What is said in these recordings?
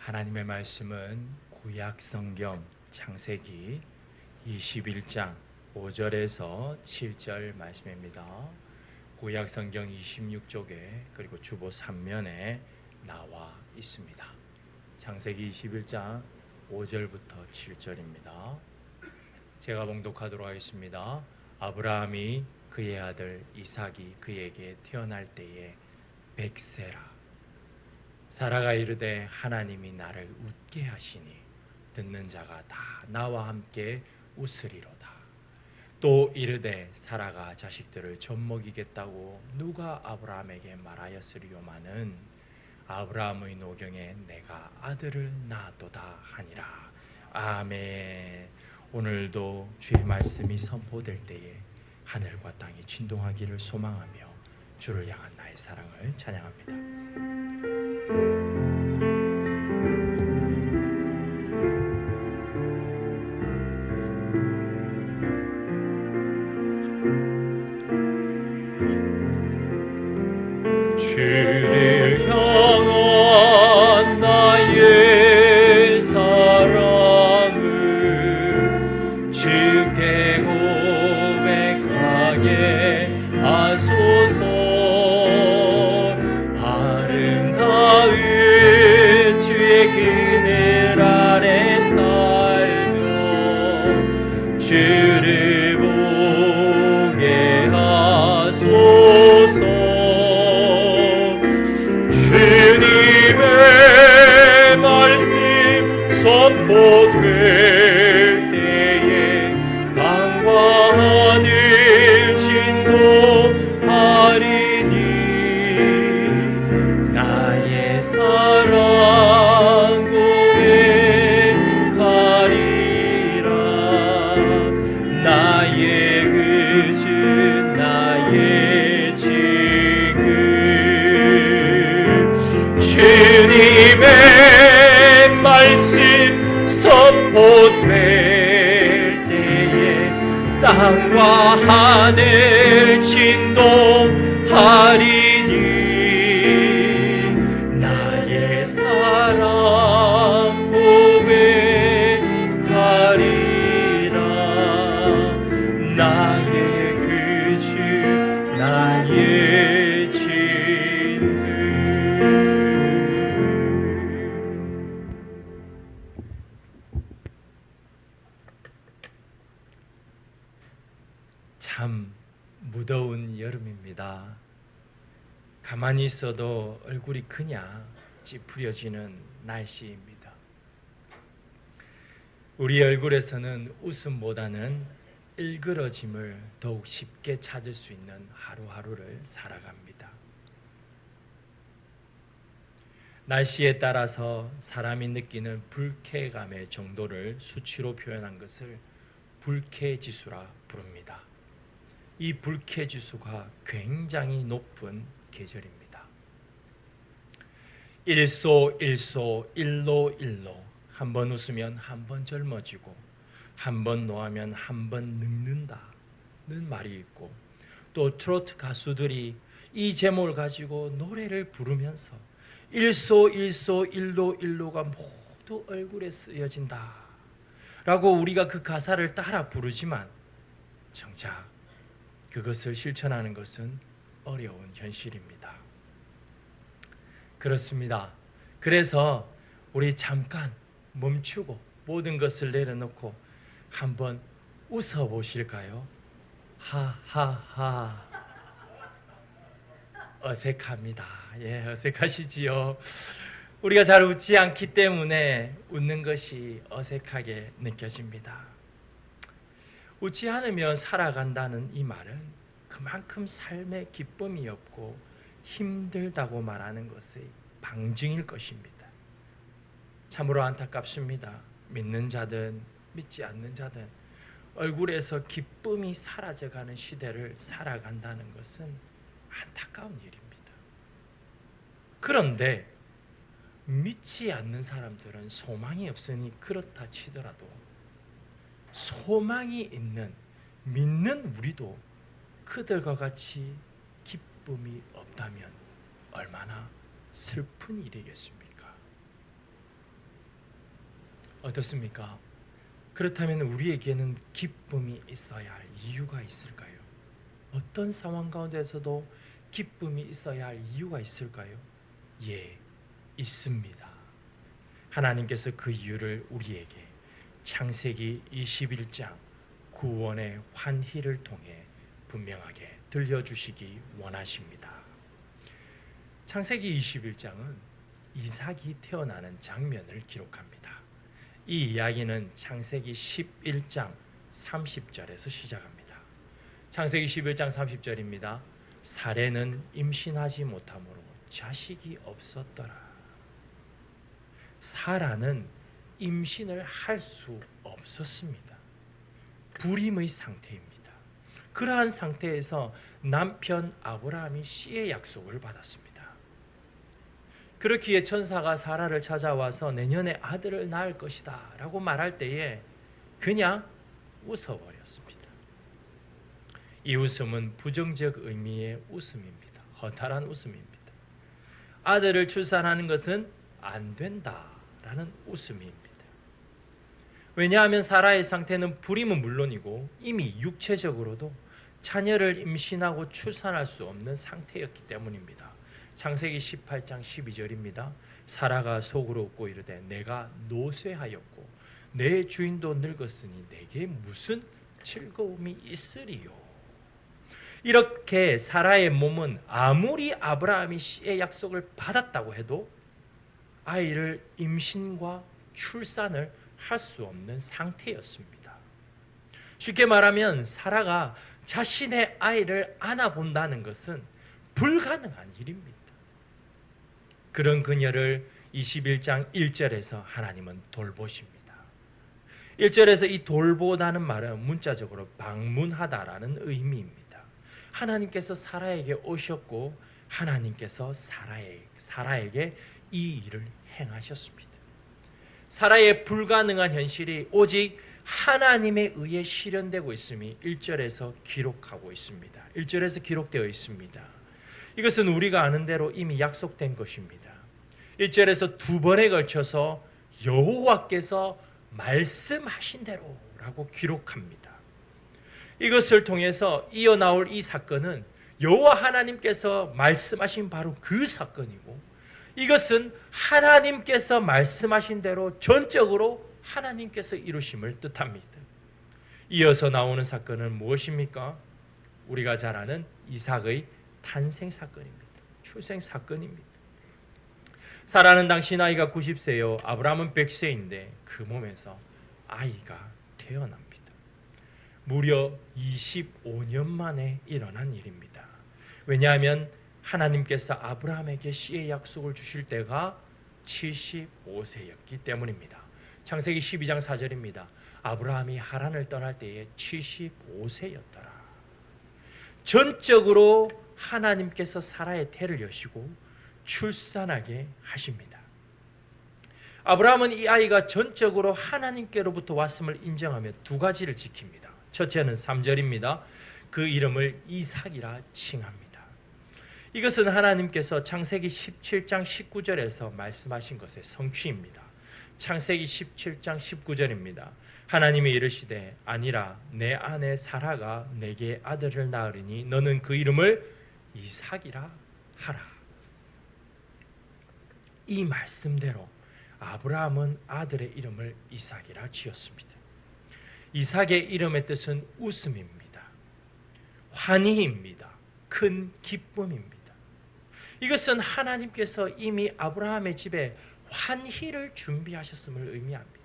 하나님의 말씀은 구약 성경 창세기 21장 5절에서 7절 말씀입니다. 구약 성경 26쪽에 그리고 주보 3면에 나와 있습니다. 창세기 21장 5절부터 7절입니다. 제가 봉독하도록 하겠습니다. 아브라함이 그의 아들 이삭이 그에게 태어날 때에 100세라. 사라가 이르되 하나님이 나를 웃게 하시니 듣는 자가 다 나와 함께 웃으리로다. 또 이르되 사라가 자식들을 젖먹이겠다고 누가 아브라함에게 말하였으리요마는 아브라함의 노경에 내가 아들을 낳았도다 하니라. 아멘. 오늘도 주의 말씀이 선포될 때에 하늘과 땅이 진동하기를 소망하며 주를 향한 나의 사랑을 찬양합니다. 주를 향한 나의 사랑을 주께 고백하게 하소서. 아름다운 주의 그늘 아래 살며 주를 보게 하소서. 주님의 말씀 선포될 때에 땅과 하늘 진동하리니 나의 사랑 고백하리라. 나의 그 주 나의 지금 주님의 말씀 선포될 때에 땅과 하늘 진동하리니 나의 사랑 고백하리라. 나의 그 주 나의 진금. 참 무더운 여름입니다. 가만히 있어도 얼굴이 그냥 찌푸려지는 날씨입니다. 우리 얼굴에서는 웃음보다는 일그러짐을 더욱 쉽게 찾을 수 있는 하루하루를 살아갑니다. 날씨에 따라서 사람이 느끼는 불쾌감의 정도를 수치로 표현한 것을 불쾌지수라 부릅니다. 이 불쾌지수가 굉장히 높은 계절입니다. 일소 일소 일로 일로, 한 번 웃으면 한 번 젊어지고 한 번 노하면 한 번 늙는다는 말이 있고, 또 트로트 가수들이 이 제목을 가지고 노래를 부르면서 일소 일소 일로 일로가 모두 얼굴에 쓰여진다 라고 우리가 그 가사를 따라 부르지만 정작 그것을 실천하는 것은 어려운 현실입니다. 그렇습니다. 그래서 우리 잠깐 멈추고 모든 것을 내려놓고 한번 웃어보실까요? 하하하. 어색합니다. 예, 어색하시지요? 우리가 잘 웃지 않기 때문에 웃는 것이 어색하게 느껴집니다. 웃지 않으면 살아간다는 이 말은 그만큼 삶의 기쁨이 없고 힘들다고 말하는 것의 방증일 것입니다. 참으로 안타깝습니다. 믿는 자든 믿지 않는 자든 얼굴에서 기쁨이 사라져가는 시대를 살아간다는 것은 안타까운 일입니다. 그런데 믿지 않는 사람들은 소망이 없으니 그렇다 치더라도 소망이 있는 믿는 우리도 그들과 같이 기쁨이 없다면 얼마나 슬픈 일이겠습니까? 어떻습니까? 그렇다면 우리에게는 기쁨이 있어야 할 이유가 있을까요? 어떤 상황 가운데서도 기쁨이 있어야 할 이유가 있을까요? 예, 있습니다. 하나님께서 그 이유를 우리에게 창세기 21장 구원의 환희를 통해 분명하게 들려주시기 원하십니다. 창세기 21장은 이삭이 태어나는 장면을 기록합니다. 이 이야기는 창세기 11장 30절에서 시작합니다. 창세기 11장 30절입니다. 사레는 임신하지 못하므로 자식이 없었더라. 사라는 임신을 할 수 없었습니다. 불임의 상태입니다. 그러한 상태에서 남편 아브라함이 씨의 약속을 받았습니다. 그렇기에 천사가 사라를 찾아와서 내년에 아들을 낳을 것이다 라고 말할 때에 그냥 웃어버렸습니다. 이 웃음은 부정적 의미의 웃음입니다. 허탈한 웃음입니다. 아들을 출산하는 것은 안 된다라는 웃음입니다. 왜냐하면 사라의 상태는 불임은 물론이고 이미 육체적으로도 자녀를 임신하고 출산할 수 없는 상태였기 때문입니다. 창세기 18장 12절입니다. 사라가 속으로 웃고 이르되 내가 노쇠하였고 내 주인도 늙었으니 내게 무슨 즐거움이 있으리요. 이렇게 사라의 몸은 아무리 아브라함이 씨의 약속을 받았다고 해도 아이를 임신과 출산을 할 수 없는 상태였습니다. 쉽게 말하면 사라가 자신의 아이를 안아본다는 것은 불가능한 일입니다. 그런 그녀를 21장 1절에서 하나님은 돌보십니다. 1절에서 이 돌보다는 말은 문자적으로 방문하다라는 의미입니다. 하나님께서 사라에게 오셨고 하나님께서 사라에게 이 일을 행하셨습니다. 사라의 불가능한 현실이 오직 하나님에 의해 실현되고 있음이 1절에서 기록하고 있습니다. 1절에서 기록되어 있습니다. 이것은 우리가 아는 대로 이미 약속된 것입니다. 1절에서 두 번에 걸쳐서 여호와께서 말씀하신 대로라고 기록합니다. 이것을 통해서 이어나올 이 사건은 여호와 하나님께서 말씀하신 바로 그 사건이고 이것은 하나님께서 말씀하신 대로 전적으로 하나님께서 이루심을 뜻합니다. 이어서 나오는 사건은 무엇입니까? 우리가 잘 아는 이삭의 탄생 사건입니다. 출생 사건입니다. 사라는 당시 나이가 90세요. 아브라함은 100세인데 그 몸에서 아이가 태어납니다. 무려 25년 만에 일어난 일입니다. 왜냐하면 하나님께서 아브라함에게 씨의 약속을 주실 때가 75세였기 때문입니다. 창세기 12장 4절입니다. 아브라함이 하란을 떠날 때에 75세였더라. 전적으로 하나님께서 사라의 태를 여시고 출산하게 하십니다. 아브라함은 이 아이가 전적으로 하나님께로부터 왔음을 인정하며 두 가지를 지킵니다. 첫째는 3절입니다. 그 이름을 이삭이라 칭합니다. 이것은 하나님께서 창세기 17장 19절에서 말씀하신 것의 성취입니다. 창세기 17장 19절입니다. 하나님이 이르시되 아니라 내 아내 사라가 내게 아들을 낳으리니 너는 그 이름을 이삭이라 하라. 이 말씀대로 아브라함은 아들의 이름을 이삭이라 지었습니다. 이삭의 이름의 뜻은 웃음입니다. 환희입니다. 큰 기쁨입니다. 이것은 하나님께서 이미 아브라함의 집에 환희를 준비하셨음을 의미합니다.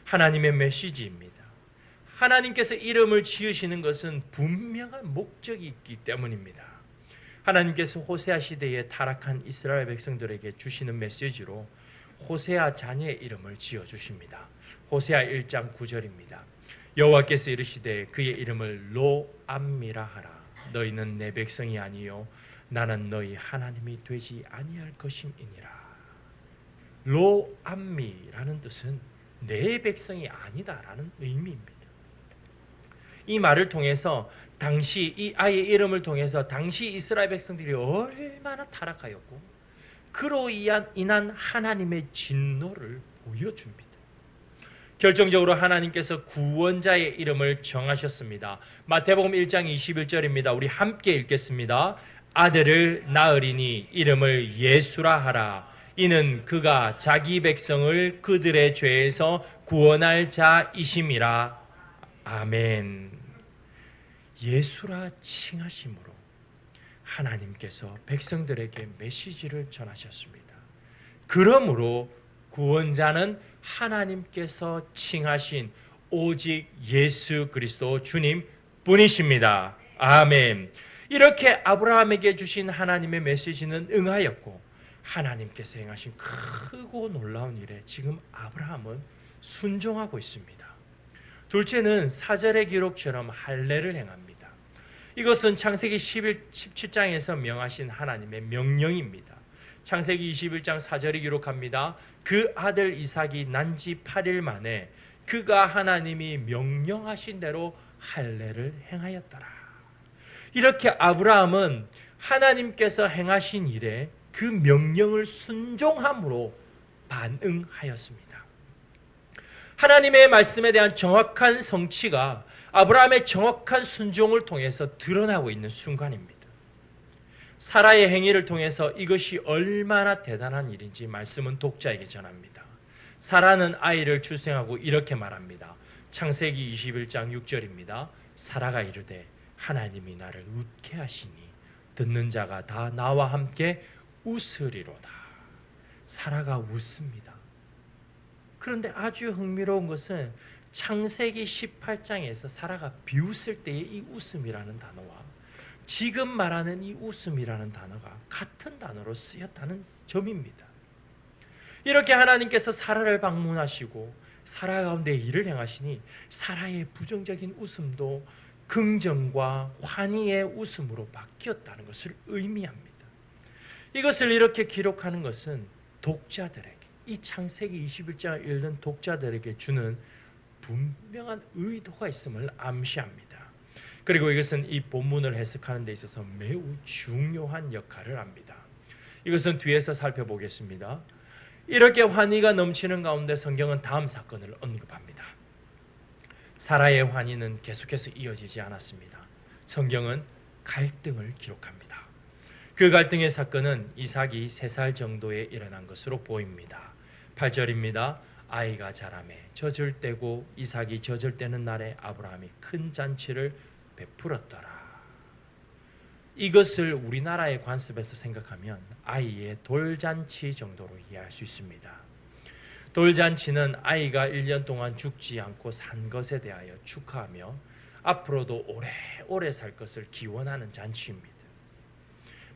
하나님의 메시지입니다. 하나님께서 이름을 지으시는 것은 분명한 목적이 있기 때문입니다. 하나님께서 호세아 시대에 타락한 이스라엘 백성들에게 주시는 메시지로 호세아 자녀의 이름을 지어주십니다. 호세아 1장 9절입니다. 여호와께서 이르시되 그의 이름을 로암미라 하라. 너희는 내 백성이 아니요 나는 너희 하나님이 되지 아니할 것임이니라. 로암미라는 뜻은 내 백성이 아니다라는 의미입니다. 이 말을 통해서 당시 이 아이의 이름을 통해서 당시 이스라엘 백성들이 얼마나 타락하였고 그로 인한 하나님의 진노를 보여줍니다. 결정적으로 하나님께서 구원자의 이름을 정하셨습니다. 마태복음 1장 21절입니다. 우리 함께 읽겠습니다. 아들을 낳으리니 이름을 예수라 하라. 이는 그가 자기 백성을 그들의 죄에서 구원할 자이심이라. 아멘. 예수라 칭하심으로 하나님께서 백성들에게 메시지를 전하셨습니다. 그러므로 구원자는 하나님께서 칭하신 오직 예수 그리스도 주님 뿐이십니다. 아멘. 이렇게 아브라함에게 주신 하나님의 메시지는 응하였고 하나님께서 행하신 크고 놀라운 일에 지금 아브라함은 순종하고 있습니다. 둘째는 사절의 기록처럼 할례를 행합니다. 이것은 창세기 17장에서 명하신 하나님의 명령입니다. 창세기 21장 4절이 기록합니다. 그 아들 이삭이 난 지 8일 만에 그가 하나님이 명령하신 대로 할례를 행하였더라. 이렇게 아브라함은 하나님께서 행하신 일에 그 명령을 순종함으로 반응하였습니다. 하나님의 말씀에 대한 정확한 성취가 아브라함의 정확한 순종을 통해서 드러나고 있는 순간입니다. 사라의 행위를 통해서 이것이 얼마나 대단한 일인지 말씀은 독자에게 전합니다. 사라는 아이를 출생하고 이렇게 말합니다. 창세기 21장 6절입니다. 사라가 이르되 하나님이 나를 웃게 하시니 듣는 자가 다 나와 함께 웃으리로다. 사라가 웃습니다. 그런데 아주 흥미로운 것은 창세기 18장에서 사라가 비웃을 때의 이 웃음이라는 단어와 지금 말하는 이 웃음이라는 단어가 같은 단어로 쓰였다는 점입니다. 이렇게 하나님께서 사라를 방문하시고 사라 가운데 일을 행하시니 사라의 부정적인 웃음도 긍정과 환희의 웃음으로 바뀌었다는 것을 의미합니다. 이것을 이렇게 기록하는 것은 독자들에게, 이 창세기 21장을 읽는 독자들에게 주는 분명한 의도가 있음을 암시합니다. 그리고 이것은 이 본문을 해석하는 데 있어서 매우 중요한 역할을 합니다. 이것은 뒤에서 살펴보겠습니다. 이렇게 환희가 넘치는 가운데 성경은 다음 사건을 언급합니다. 사라의 환희는 계속해서 이어지지 않았습니다. 성경은 갈등을 기록합니다. 그 갈등의 사건은 이삭이 3살 정도에 일어난 것으로 보입니다. 8절입니다. 아이가 자라매 젖을 떼고 이삭이 젖을 떼는 날에 아브라함이 큰 잔치를 베풀었더라. 이것을 우리나라의 관습에서 생각하면 아이의 돌잔치 정도로 이해할 수 있습니다. 돌잔치는 아이가 1년 동안 죽지 않고 산 것에 대하여 축하하며 앞으로도 오래오래 살 것을 기원하는 잔치입니다.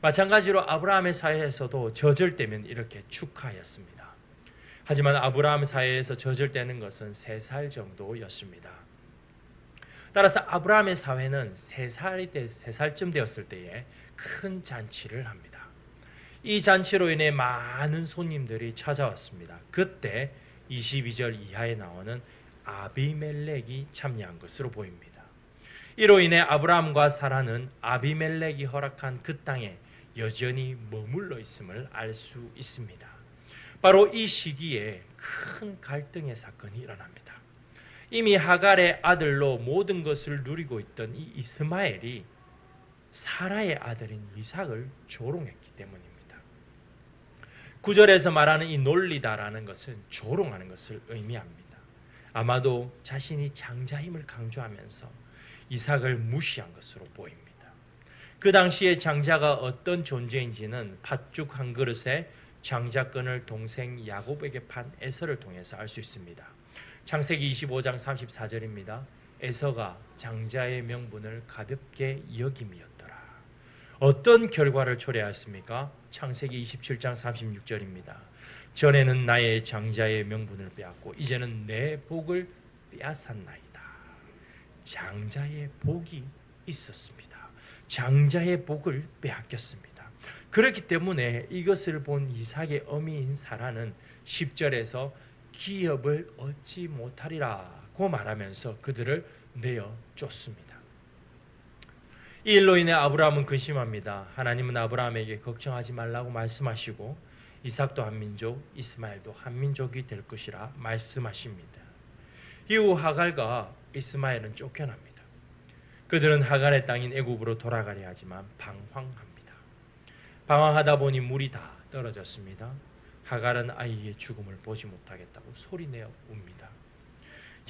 마찬가지로 아브라함의 사회에서도 젖을 떼면 이렇게 축하하였습니다. 하지만 아브라함 사회에서 젖을 떼는 것은 3살 정도였습니다. 따라서 아브라함의 사회는 3살쯤 되었을 때에 큰 잔치를 합니다. 이 잔치로 인해 많은 손님들이 찾아왔습니다. 그때 22절 이하에 나오는 아비멜렉이 참여한 것으로 보입니다. 이로 인해 아브라함과 사라는 아비멜렉이 허락한 그 땅에 여전히 머물러 있음을 알 수 있습니다. 바로 이 시기에 큰 갈등의 사건이 일어납니다. 이미 하갈의 아들로 모든 것을 누리고 있던 이 이스마엘이 사라의 아들인 이삭을 조롱했기 때문입니다. 9절에서 말하는 이 놀리다라는 것은 조롱하는 것을 의미합니다. 아마도 자신이 장자임을 강조하면서 이삭을 무시한 것으로 보입니다. 그 당시에 장자가 어떤 존재인지는 팥죽 한 그릇에 장자권을 동생 야곱에게 판 에서를 통해서 알 수 있습니다. 창세기 25장 34절입니다. 에서가 장자의 명분을 가볍게 여김이었더라. 어떤 결과를 초래하였습니까? 창세기 27장 36절입니다. 전에는 나의 장자의 명분을 빼앗고 이제는 내 복을 빼앗았나이다. 장자의 복이 있었습니다. 장자의 복을 빼앗겼습니다. 그렇기 때문에 이것을 본 이삭의 어미인 사라는 10절에서 기업을 얻지 못하리라고 말하면서 그들을 내어 쫓습니다. 이 일로 인해 아브라함은 근심합니다. 하나님은 아브라함에게 걱정하지 말라고 말씀하시고 이삭도 한 민족, 이스마엘도 한 민족이 될 것이라 말씀하십니다. 이후 하갈과 이스마엘은 쫓겨납니다. 그들은 하갈의 땅인 애굽으로 돌아가려 하지만 방황합니다. 방황하다 보니 물이 다 떨어졌습니다. 하갈은 아이의 죽음을 보지 못하겠다고 소리내어 웁니다.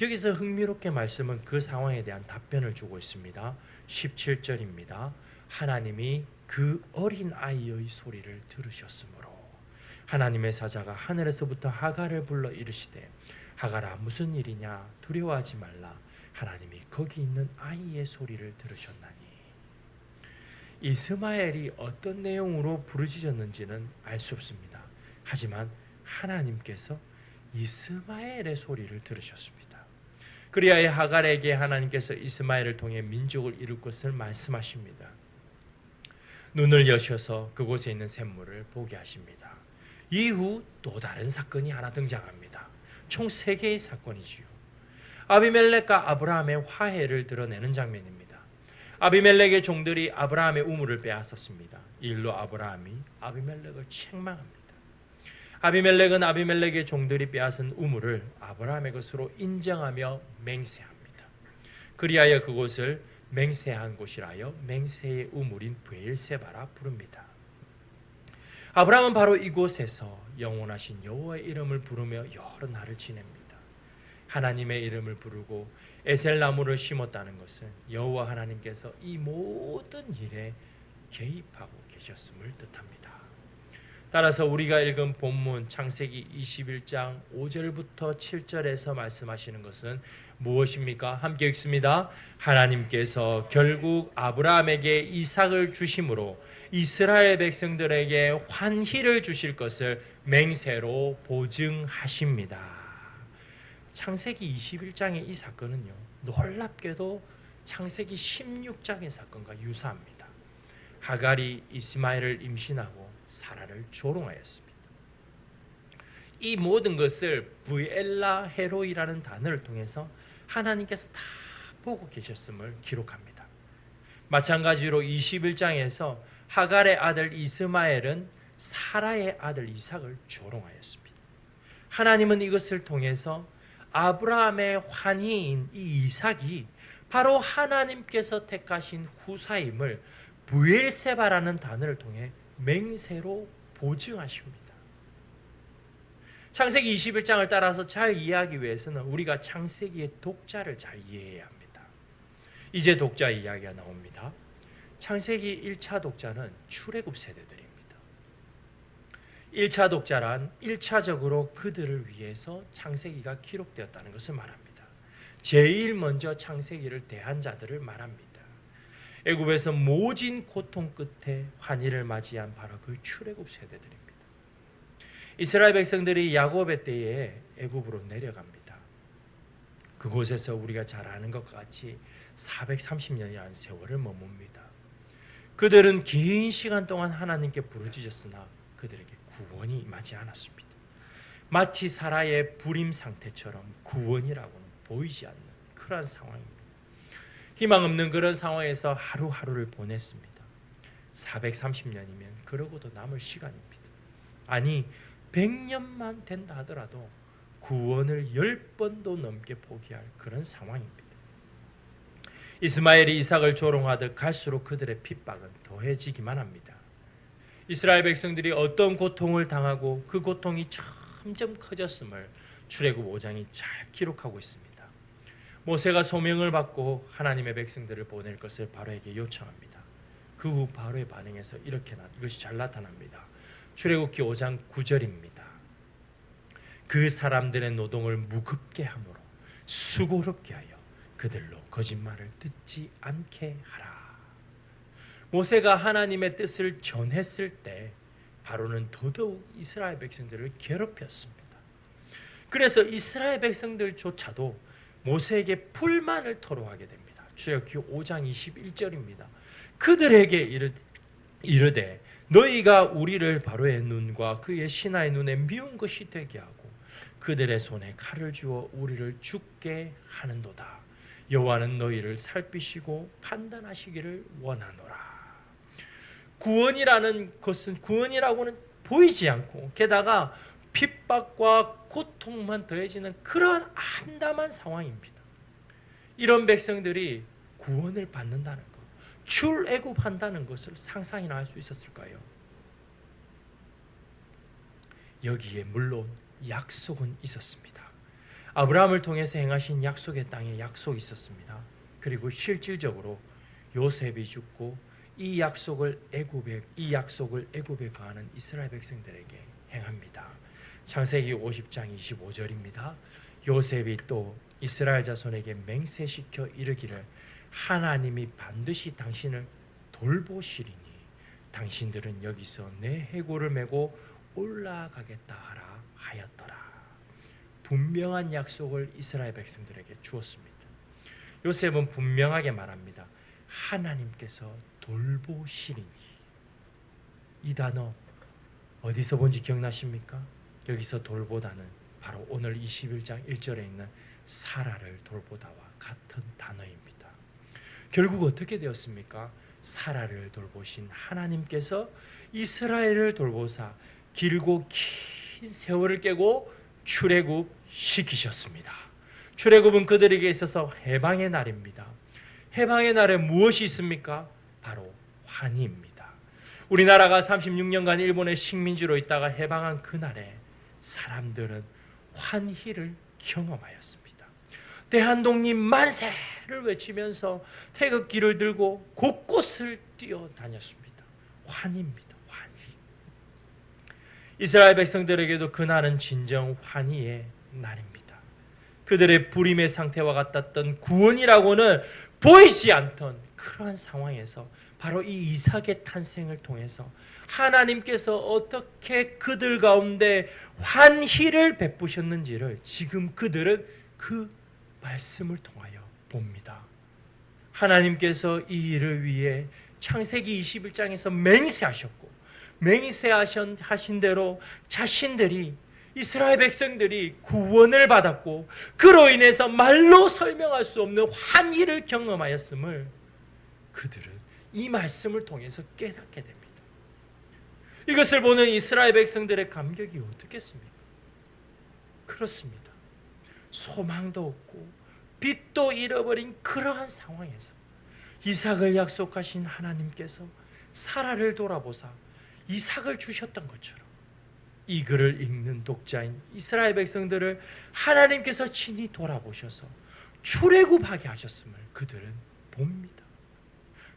여기서 흥미롭게 말씀은 그 상황에 대한 답변을 주고 있습니다. 17절입니다. 하나님이 그 어린 아이의 소리를 들으셨으므로 하나님의 사자가 하늘에서부터 하갈을 불러 이르시되 하갈아 무슨 일이냐 두려워하지 말라 하나님이 거기 있는 아이의 소리를 들으셨나니. 이스마엘이 어떤 내용으로 부르짖었는지는 알 수 없습니다. 하지만 하나님께서 이스마엘의 소리를 들으셨습니다. 그리하여 하갈에게 하나님께서 이스마엘을 통해 민족을 이룰 것을 말씀하십니다. 눈을 여셔서 그곳에 있는 샘물을 보게 하십니다. 이후 또 다른 사건이 하나 등장합니다. 총 3개의 사건이지요. 아비멜렉과 아브라함의 화해를 드러내는 장면입니다. 아비멜렉의 종들이 아브라함의 우물을 빼앗았습니다. 이 일로 아브라함이 아비멜렉을 책망합니다. 아비멜렉은 아비멜렉의 종들이 빼앗은 우물을 아브라함의 것으로 인정하며 맹세합니다. 그리하여 그곳을 맹세한 곳이라여 맹세의 우물인 브엘세바라 부릅니다. 아브라함은 바로 이곳에서 영원하신 여호와의 이름을 부르며 여러 날을 지냅니다. 하나님의 이름을 부르고 에셀나무를 심었다는 것은 여호와 하나님께서 이 모든 일에 개입하고 계셨음을 뜻합니다. 따라서 우리가 읽은 본문 창세기 21장 5절부터 7절에서 말씀하시는 것은 무엇입니까? 함께 읽습니다. 하나님께서 결국 아브라함에게 이삭을 주심으로 이스라엘 백성들에게 환희를 주실 것을 맹세로 보증하십니다. 창세기 21장의 이 사건은요, 놀랍게도 창세기 16장의 사건과 유사합니다. 하갈이 이스마엘을 임신하고 사라를 조롱하였습니다. 이 모든 것을 브엘라 헤로이라는 단어를 통해서 하나님께서 다 보고 계셨음을 기록합니다. 마찬가지로 21장에서 하갈의 아들 이스마엘은 사라의 아들 이삭을 조롱하였습니다. 하나님은 이것을 통해서 아브라함의 환희인 이 이삭이 바로 하나님께서 택하신 후사임을 브엘세바라는 단어를 통해 맹세로 보증하십니다. 창세기 21장을 따라서 잘 이해하기 위해서는 우리가 창세기의 독자를 잘 이해해야 합니다. 이제 독자 이야기가 나옵니다. 창세기 1차 독자는 출애굽 세대들입니다. 1차 독자란 1차적으로 그들을 위해서 창세기가 기록되었다는 것을 말합니다. 제일 먼저 창세기를 대한 자들을 말합니다. 애굽에서 모진 고통 끝에 환희를 맞이한 바로 그 출애굽 세대들입니다. 이스라엘 백성들이 야곱의 때에 애굽으로 내려갑니다. 그곳에서 우리가 잘 아는 것과 같이 430년이라는 세월을 머뭅니다. 그들은 긴 시간 동안 하나님께 부르짖었으나 그들에게 구원이 임하지 않았습니다. 마치 사라의 불임 상태처럼 구원이라고는 보이지 않는 그러한 상황입니다. 희망 없는 그런 상황에서 하루하루를 보냈습니다. 430년이면 그러고도 남을 시간입니다. 아니 100년만 된다 하더라도 구원을 10번도 넘게 포기할 그런 상황입니다. 이스마엘이 이삭을 조롱하듯 갈수록 그들의 핍박은 더해지기만 합니다. 이스라엘 백성들이 어떤 고통을 당하고 그 고통이 점점 커졌음을 출애굽 5장이 잘 기록하고 있습니다. 모세가 소명을 받고 하나님의 백성들을 보낼 것을 바로에게 요청합니다. 그 후 바로의 반응에서 이것이 잘 나타납니다. 출애굽기 5장 9절입니다. 그 사람들의 노동을 무겁게 함으로 수고롭게 하여 그들로 거짓말을 듣지 않게 하라. 모세가 하나님의 뜻을 전했을 때 바로는 더더욱 이스라엘 백성들을 괴롭혔습니다. 그래서 이스라엘 백성들조차도 모세에게 불만을 토로하게 됩니다. 출애굽기 5장 21절입니다. 그들에게 이르되 너희가 우리를 바로의 눈과 그의 신하의 눈에 미운 것이 되게 하고 그들의 손에 칼을 주어 우리를 죽게 하는도다. 여호와는 너희를 살피시고 판단하시기를 원하노라. 구원이라는 것은 구원이라고는 보이지 않고 게다가 핍박과 고통만 더해지는 그러한 암담한 상황입니다. 이런 백성들이 구원을 받는다는 것, 출애굽한다는 것을 상상이나 할 수 있었을까요? 여기에 물론 약속은 있었습니다. 아브라함을 통해서 행하신 약속의 땅에 약속이 있었습니다. 그리고 실질적으로 요셉이 죽고 이 약속을 애굽에 거하는 이스라엘 백성들에게 행합니다. 창세기 50장 25절입니다. 요셉이 또 이스라엘 자손에게 맹세시켜 이르기를 하나님이 반드시 당신을 돌보시리니 당신들은 여기서 내 해골을 메고 올라가겠다 하라 하였더라. 분명한 약속을 이스라엘 백성들에게 주었습니다. 요셉은 분명하게 말합니다. 하나님께서 돌보시리니. 이 단어 어디서 본지 기억나십니까? 여기서 돌보다는 바로 오늘 21장 1절에 있는 사라를 돌보다와 같은 단어입니다. 결국 어떻게 되었습니까? 사라를 돌보신 하나님께서 이스라엘을 돌보사 길고 긴 세월을 깨고 출애굽시키셨습니다. 출애굽은 그들에게 있어서 해방의 날입니다. 해방의 날에 무엇이 있습니까? 바로 환희입니다. 우리나라가 36년간 일본의 식민지로 있다가 해방한 그날에 사람들은 환희를 경험하였습니다. 대한독립 만세를 외치면서 태극기를 들고 곳곳을 뛰어다녔습니다. 환희입니다. 환희. 이스라엘 백성들에게도 그날은 진정 환희의 날입니다. 그들의 불임의 상태와 같았던 구원이라고는 보이지 않던 그러한 상황에서 바로 이 이삭의 탄생을 통해서 하나님께서 어떻게 그들 가운데 환희를 베푸셨는지를 지금 그들은 그 말씀을 통하여 봅니다. 하나님께서 이 일을 위해 창세기 21장에서 맹세하셨고 맹세하신 대로 자신들이 이스라엘 백성들이 구원을 받았고 그로 인해서 말로 설명할 수 없는 환희를 경험하였음을 그들은 이 말씀을 통해서 깨닫게 됩니다. 이것을 보는 이스라엘 백성들의 감격이 어떻겠습니까? 그렇습니다. 소망도 없고 빛도 잃어버린 그러한 상황에서 이삭을 약속하신 하나님께서 사라를 돌아보사 이삭을 주셨던 것처럼 이 글을 읽는 독자인 이스라엘 백성들을 하나님께서 친히 돌아보셔서 출애굽하게 하셨음을 그들은 봅니다.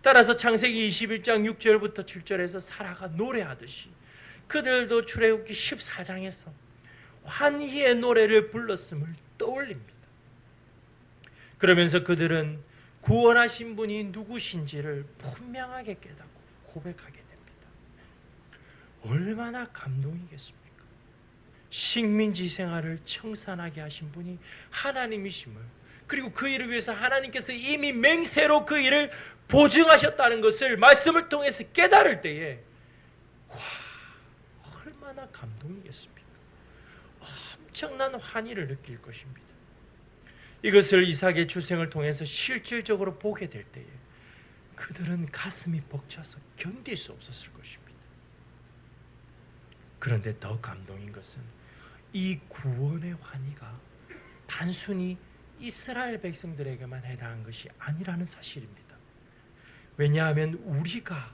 따라서 창세기 21장 6절부터 7절에서 사라가 노래하듯이 그들도 출애굽기 14장에서 환희의 노래를 불렀음을 떠올립니다. 그러면서 그들은 구원하신 분이 누구신지를 분명하게 깨닫고 고백하게 됩니다. 얼마나 감동이겠습니까? 식민지 생활을 청산하게 하신 분이 하나님이심을, 그리고 그 일을 위해서 하나님께서 이미 맹세로 그 일을 보증하셨다는 것을 말씀을 통해서 깨달을 때에 얼마나 감동이겠습니까? 엄청난 환희를 느낄 것입니다. 이것을 이삭의 출생을 통해서 실질적으로 보게 될 때에 그들은 가슴이 벅차서 견딜 수 없었을 것입니다. 그런데 더 감동인 것은 이 구원의 환희가 단순히 이스라엘 백성들에게만 해당한 것이 아니라는 사실입니다. 왜냐하면 우리가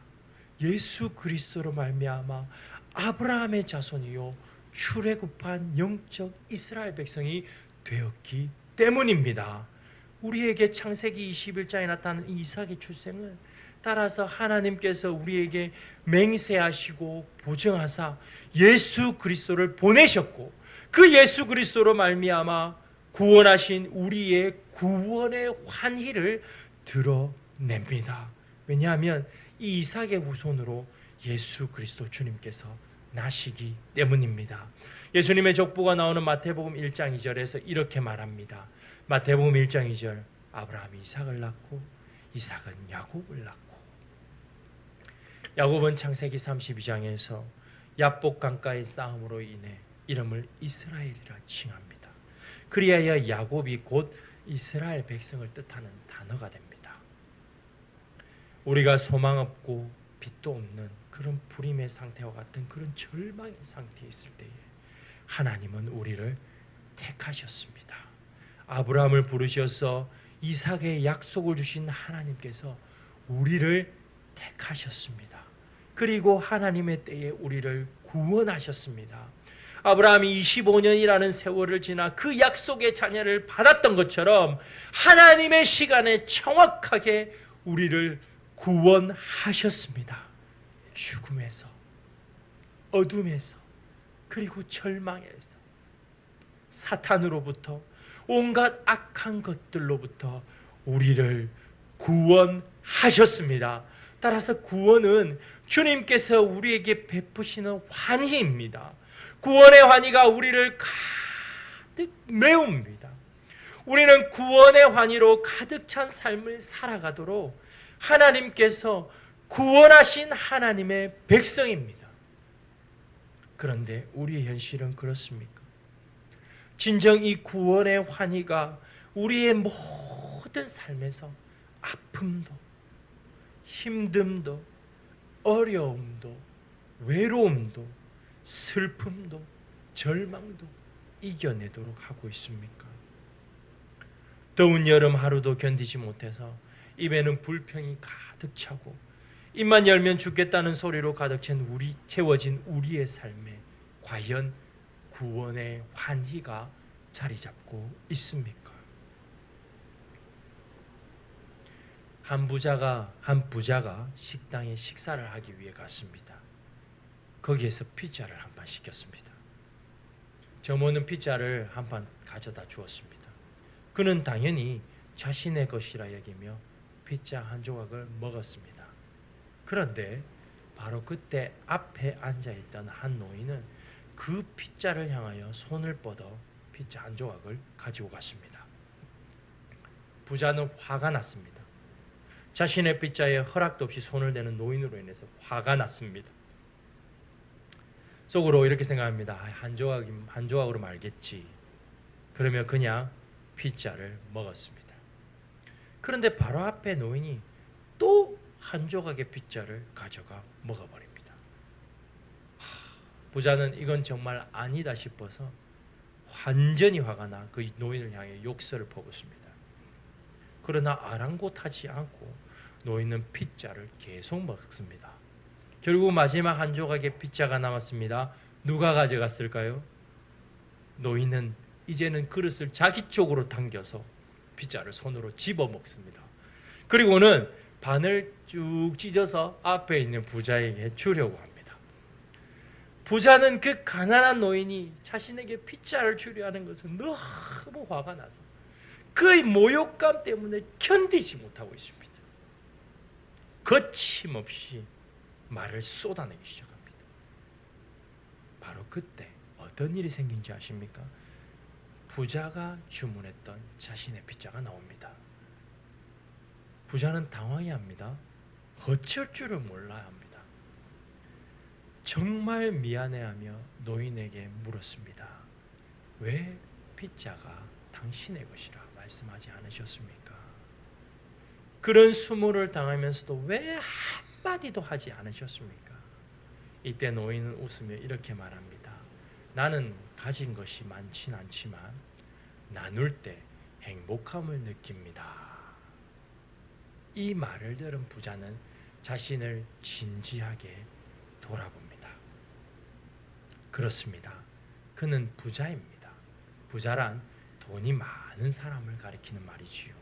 예수 그리스도로 말미암아 아브라함의 자손이요 출애굽한 영적 이스라엘 백성이 되었기 때문입니다. 우리에게 창세기 21장에 나타난 이삭의 출생은 따라서 하나님께서 우리에게 맹세하시고 보증하사 예수 그리스도를 보내셨고 그 예수 그리스도로 말미암아 구원하신 우리의 구원의 환희를 드러냅니다. 왜냐하면 이 이삭의 후손으로 예수 그리스도 주님께서 나시기 때문입니다. 예수님의 족보가 나오는 마태복음 1장 2절에서 이렇게 말합니다. 마태복음 1장 2절 아브라함이 이삭을 낳고 이삭은 야곱을 낳고 야곱은 창세기 32장에서 야복 강가의 싸움으로 인해 이름을 이스라엘이라 칭합니다. 그리하여 야곱이 곧 이스라엘 백성을 뜻하는 단어가 됩니다. 우리가 소망 없고 빛도 없는 그런 불임의 상태와 같은 그런 절망의 상태에 있을 때에 하나님은 우리를 택하셨습니다. 아브라함을 부르셔서 이삭의 약속을 주신 하나님께서 우리를 택하셨습니다. 그리고 하나님의 때에 우리를 구원하셨습니다. 아브라함이 25년이라는 세월을 지나 그 약속의 자녀를 받았던 것처럼 하나님의 시간에 정확하게 우리를 구원하셨습니다. 죽음에서, 어둠에서, 그리고 절망에서, 사탄으로부터, 온갖 악한 것들로부터 우리를 구원하셨습니다. 따라서 구원은 주님께서 우리에게 베푸시는 환희입니다. 구원의 환희가 우리를 가득 메웁니다. 우리는 구원의 환희로 가득 찬 삶을 살아가도록 하나님께서 구원하신 하나님의 백성입니다. 그런데 우리의 현실은 그렇습니까? 진정 이 구원의 환희가 우리의 모든 삶에서 아픔도, 힘듦도, 어려움도, 외로움도, 슬픔도, 절망도 이겨내도록 하고 있습니까? 더운 여름 하루도 견디지 못해서 입에는 불평이 가득 차고 입만 열면 죽겠다는 소리로 가득 채워진 우리의 삶에 과연 구원의 환희가 자리 잡고 있습니까? 한 부자가 식당에 식사를 하기 위해 갔습니다. 거기에서 피자를 한 판 시켰습니다. 점원은 피자를 한 판 가져다 주었습니다. 그는 당연히 자신의 것이라 여기며 피자 한 조각을 먹었습니다. 그런데 바로 그때 앞에 앉아있던 한 노인은 그 피자를 향하여 손을 뻗어 피자 한 조각을 가지고 갔습니다. 부자는 화가 났습니다. 자신의 피자에 허락도 없이 손을 대는 노인으로 인해서 화가 났습니다. 속으로 이렇게 생각합니다. 한 조각으로 말겠지. 그러며 그냥 피자를 먹었습니다. 그런데 바로 앞에 노인이 또 한 조각의 피자를 가져가 먹어버립니다. 부자는 이건 정말 아니다 싶어서 완전히 화가 나 그 노인을 향해 욕설을 퍼붓습니다. 그러나 아랑곳하지 않고 노인은 피자를 계속 먹습니다. 결국 마지막 한 조각의 피자가 남았습니다. 누가 가져갔을까요? 노인은 이제는 그릇을 자기 쪽으로 당겨서 피자를 손으로 집어 먹습니다. 그리고는 반을 쭉 찢어서 앞에 있는 부자에게 주려고 합니다. 부자는 그 가난한 노인이 자신에게 피자를 주려 하는 것은 너무 화가 나서 그의 모욕감 때문에 견디지 못하고 있습니다. 거침없이 말을 쏟아내기 시작합니다. 바로 그때 어떤 일이 생긴지 아십니까? 부자가 주문했던 자신의 피자가 나옵니다. 부자는 당황해합니다. 어쩔 줄을 몰라야 합니다. 정말 미안해하며 노인에게 물었습니다. 왜 피자가 당신의 것이라 말씀하지 않으셨습니까? 그런 수모를 당하면서도 왜 한마디도 하지 않으셨습니까? 이때 노인은 웃으며 이렇게 말합니다. 나는 가진 것이 많진 않지만 나눌 때 행복함을 느낍니다. 이 말을 들은 부자는 자신을 진지하게 돌아봅니다. 그렇습니다. 그는 부자입니다. 부자란 돈이 많은 사람을 가리키는 말이지요.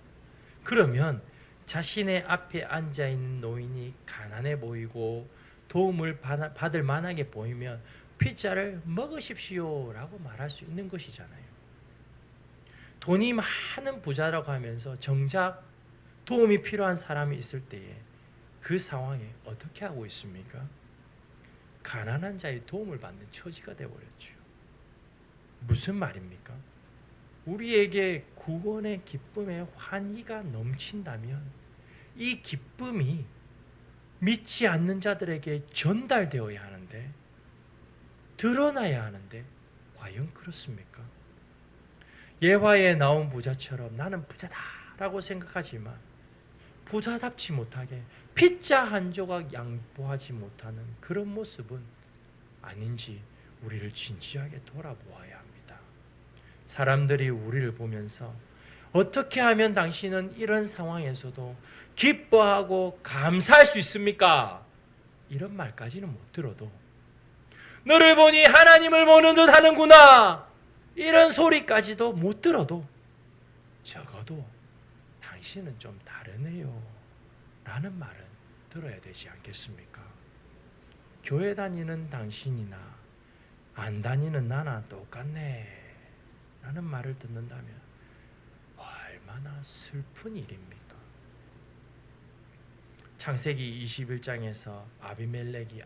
그러면 자신의 앞에 앉아있는 노인이 가난해 보이고 도움을 받을 만하게 보이면 피자를 먹으십시오 라고 말할 수 있는 것이잖아요. 돈이 많은 부자라고 하면서 정작 도움이 필요한 사람이 있을 때에 그 상황에 어떻게 하고 있습니까? 가난한 자의 도움을 받는 처지가 되어버렸죠. 무슨 말입니까? 우리에게 구원의 기쁨의 환희가 넘친다면 이 기쁨이 믿지 않는 자들에게 전달되어야 하는데, 드러나야 하는데 과연 그렇습니까? 예화에 나온 부자처럼 나는 부자다라고 생각하지만 부자답지 못하게 피자 한 조각 양보하지 못하는 그런 모습은 아닌지 우리를 진지하게 돌아보아야 합니다. 사람들이 우리를 보면서 어떻게 하면 당신은 이런 상황에서도 기뻐하고 감사할 수 있습니까? 이런 말까지는 못 들어도 너를 보니 하나님을 보는 듯 하는구나, 이런 소리까지도 못 들어도 적어도 당신은 좀 다르네요 라는 말은 들어야 되지 않겠습니까? 교회 다니는 당신이나 안 다니는 나나 똑같네 라는 말을 듣는다면 얼마나 슬픈 일입니까? 창세기 21장에서 아비멜렉이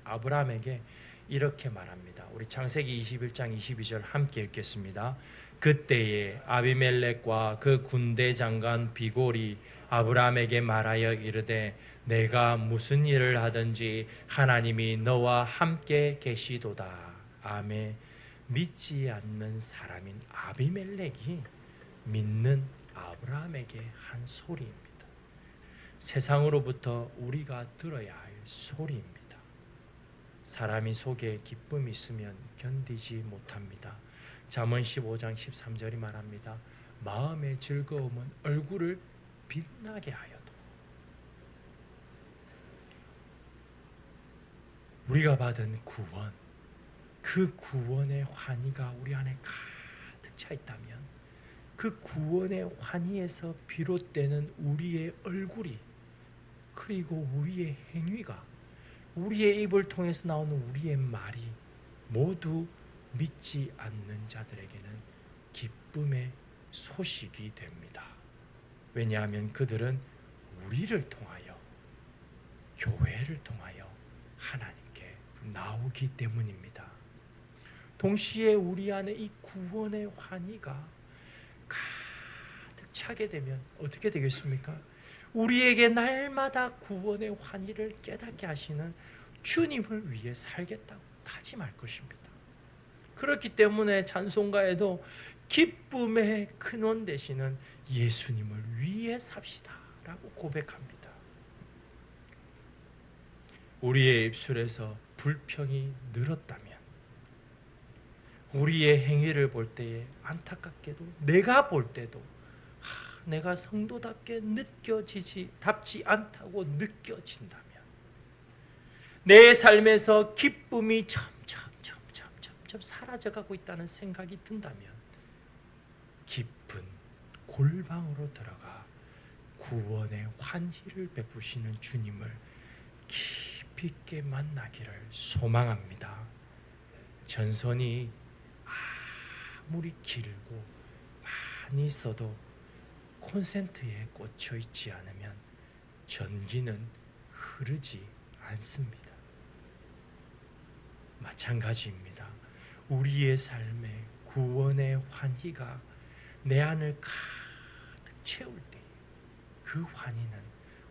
아브라함에게 이렇게 말합니다. 우리 창세기 21장 22절 함께 읽겠습니다. 그때에 아비멜렉과 그 군대 장관 비골이 아브라함에게 말하여 이르되 내가 무슨 일을 하든지 하나님이 너와 함께 계시도다. 아멘. 믿지 않는 사람인 아비멜렉이 믿는 아브라함에게 한 소리입니다. 세상으로부터 우리가 들어야 할 소리입니다. 사람이 속에 기쁨이 있으면 견디지 못합니다. 잠언 15장 13절이 말합니다. 마음의 즐거움은 얼굴을 빛나게 하여도. 우리가 받은 구원, 그 구원의 환희가 우리 안에 가득 차 있다면 그 구원의 환희에서 비롯되는 우리의 얼굴이, 그리고 우리의 행위가, 우리의 입을 통해서 나오는 우리의 말이 모두 믿지 않는 자들에게는 기쁨의 소식이 됩니다. 왜냐하면 그들은 우리를 통하여, 교회를 통하여 하나님께 나오기 때문입니다. 동시에 우리 안에 이 구원의 환희가 가득 차게 되면 어떻게 되겠습니까? 우리에게 날마다 구원의 환희를 깨닫게 하시는 주님을 위해 살겠다고 다짐할 것입니다. 그렇기 때문에 찬송가에도 기쁨의 근원 되시는 예수님을 위해 삽시다 라고 고백합니다. 우리의 입술에서 불평이 늘었다면, 우리의 행위를 볼 때에 안타깝게도 내가 볼 때도 내가 성도답게 답지 않다고 느껴진다면, 내 삶에서 기쁨이 점점 사라져가고 있다는 생각이 든다면 깊은 골방으로 들어가 구원의 환희를 베푸시는 주님을 깊이 있게 만나기를 소망합니다. 전선이 아무리 길고 많이 있어도 콘센트에 꽂혀 있지 않으면 전기는 흐르지 않습니다. 마찬가지입니다. 우리의 삶에 구원의 환희가 내 안을 가득 채울 때 그 환희는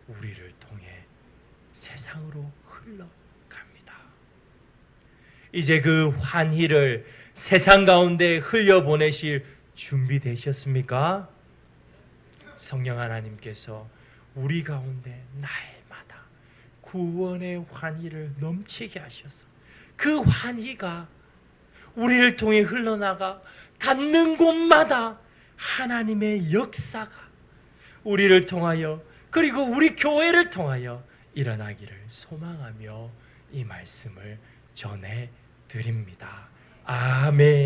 우리를 통해 세상으로 흘러갑니다. 이제 그 환희를 세상 가운데 흘려보내실 준비되셨습니까? 성령 하나님께서 우리 가운데 날마다 구원의 환희를 넘치게 하셔서 그 환희가 우리를 통해 흘러나가 닿는 곳마다 하나님의 역사가 우리를 통하여, 그리고 우리 교회를 통하여 일어나기를 소망하며 이 말씀을 전해 드립니다. 아멘.